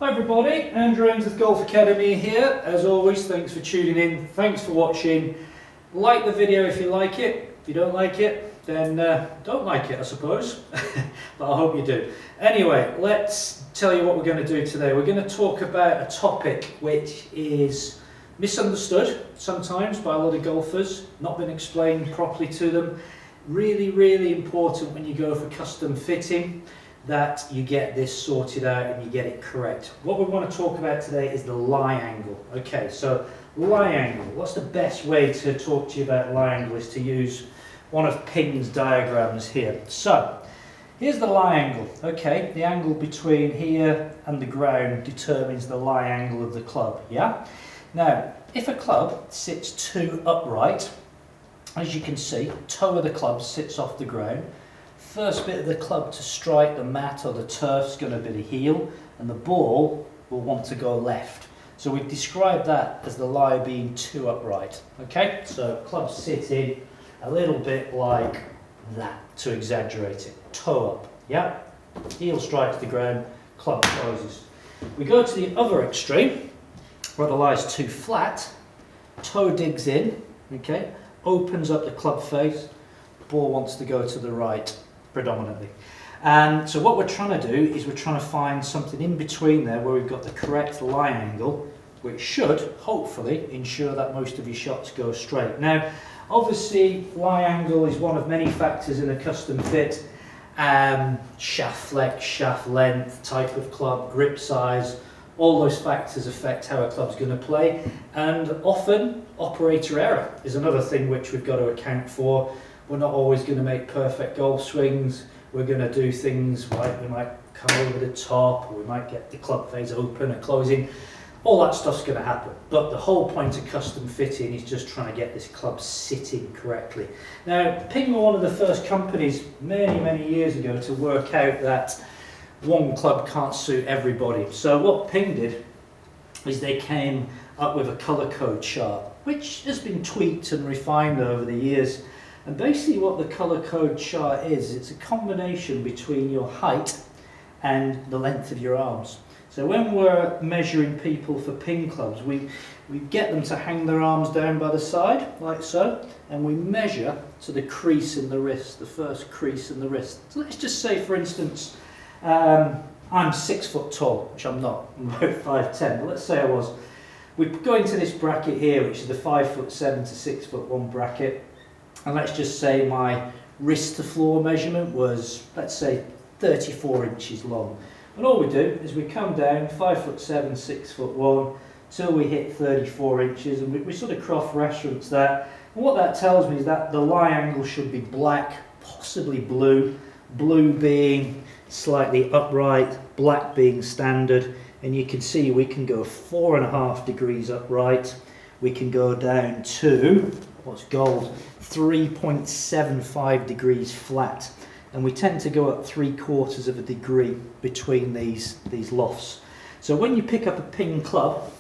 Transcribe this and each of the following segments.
Hi everybody, Andrew Ainsworth Golf Academy here. As always, thanks for tuning in, thanks for watching. Like the video if you like it. If you don't like it, then don't like it, I suppose. But I hope you do. Anyway, let's tell you what we're going to do today. We're going to talk about a topic which is misunderstood sometimes by a lot of golfers, not been explained properly to them. Really important when you go for custom fitting, that you get this sorted out and you get it correct. What we want to talk about today is the lie angle. Okay, so lie angle. What's the best way to talk to you about lie angle is to use one of Ping's diagrams here. So, here's the lie angle. Okay, the angle between here and the ground determines the lie angle of the club, yeah? Now, if a club sits too upright, as you can see, toe of the club sits off the ground. First bit of the club to strike the mat or the turf is going to be the heel, and the ball will want to go left. So we've described that as the lie being too upright. Okay, so club sitting a little bit like that, to exaggerate it. Toe up, yeah? Heel strikes the ground, club closes. We go to the other extreme, where the lie is too flat, toe digs in, okay, opens up the club face, ball wants to go to the right predominantly. And so what we're trying to do is we're trying to find something in between there where we've got the correct lie angle, which should hopefully ensure that most of your shots go straight. Now obviously lie angle is one of many factors in a custom fit. Shaft flex, shaft length, type of club, grip size, all those factors affect how a club's going to play, and often operator error is another thing which we've got to account for. We're not always going to make perfect golf swings. We're going to do things like we might come over the top, or we might get the club face open and closing. All that stuff's going to happen. But the whole point of custom fitting is just trying to get this club sitting correctly. Now, Ping were one of the first companies many years ago to work out that one club can't suit everybody. So what Ping did is they came up with a colour code chart, which has been tweaked and refined over the years. And basically what the colour code chart is, it's a combination between your height and the length of your arms. So when we're measuring people for Ping clubs, we get them to hang their arms down by the side, like so, and we measure to the crease in the wrist, the first crease in the wrist. So let's just say, for instance, I'm 6 foot tall, which I'm not, I'm about 5'10", but let's say I was. We go into this bracket here, which is the 5'7" to 6'1" bracket. And let's just say my wrist to floor measurement was, let's say, 34 inches long. And all we do is we come down 5'7", 6'1", till we hit 34 inches, and we sort of cross-reference that. And what that tells me is that the lie angle should be black, possibly blue, blue being slightly upright, black being standard. And you can see we can go 4.5 degrees upright. We can go down to, what's gold, 3.75 degrees flat, and we tend to go up 3/4 of a degree between these lofts. So when you pick up a Ping club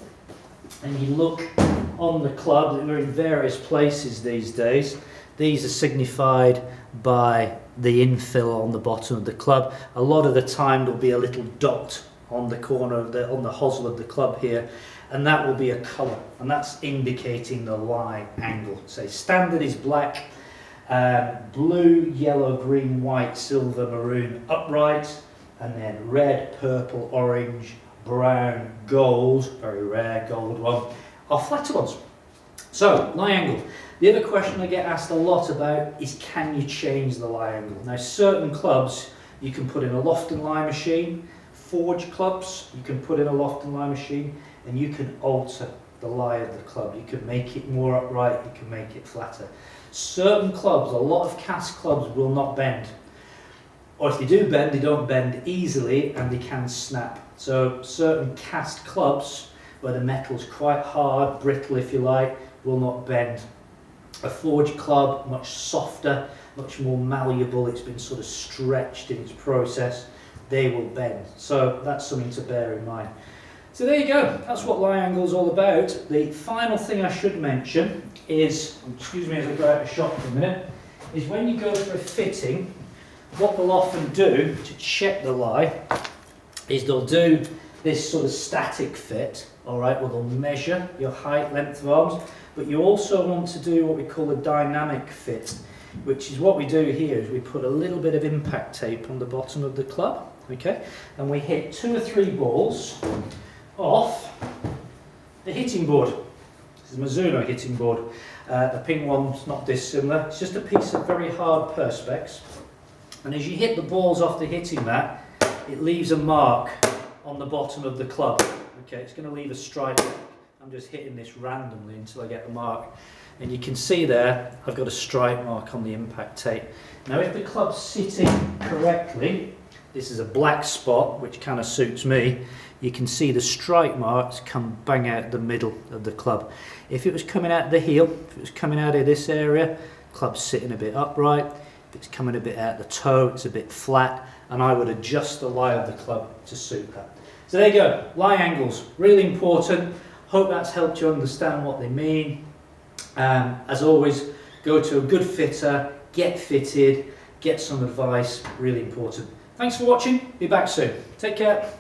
and you look on the club, they're in various places these days. These are signified by the infill on the bottom of the club. A lot of the time there'll be a little dot on the corner of on the hosel of the club here, and that will be a colour, and that's indicating the lie angle. So standard is black, blue, yellow, green, white, silver, maroon, upright, and then red, purple, orange, brown, gold, very rare gold one, are flatter ones. So, lie angle. The other question I get asked a lot about is, can you change the lie angle? Now, certain clubs you can put in a loft and lie machine. Forged clubs you can put in a loft and lie machine, and you can alter the lie of the club. You can make it more upright, you can make it flatter. Certain clubs, a lot of cast clubs, will not bend. Or if they do bend, they don't bend easily, and they can snap. So certain cast clubs, where the metal's quite hard, brittle if you like, will not bend. A forged club, much softer, much more malleable, it's been sort of stretched in its process, they will bend. So that's something to bear in mind. So there you go, that's what lie angle is all about. The final thing I should mention is, excuse me as I go out of shot for a minute, is when you go for a fitting, what they'll often do to check the lie is they'll do this sort of static fit, all right, where they'll measure your height, length of arms, but you also want to do what we call a dynamic fit, which is what we do here is we put a little bit of impact tape on the bottom of the club, okay, and we hit 2 or 3 balls off the hitting board. This is a Mizuno hitting board. The ping one's not dissimilar. It's just a piece of very hard perspex, and as you hit the balls off the hitting mat, it leaves a mark on the bottom of the club. Okay, it's going to leave a stripe. I'm just hitting this randomly until I get the mark, and you can see there I've got a stripe mark on the impact tape. Now if the club's sitting correctly, this is a black spot which kind of suits me, you can see the stripe marks come bang out the middle of the club. If it was coming out the heel, if it was coming out of this area, club's sitting a bit upright. If it's coming a bit out the toe, it's a bit flat, and I would adjust the lie of the club to suit that. So there you go, lie angles, really important. Hope that's helped you understand what they mean. As always, go to a good fitter, get fitted, get some advice, really important. Thanks for watching, be back soon. Take care.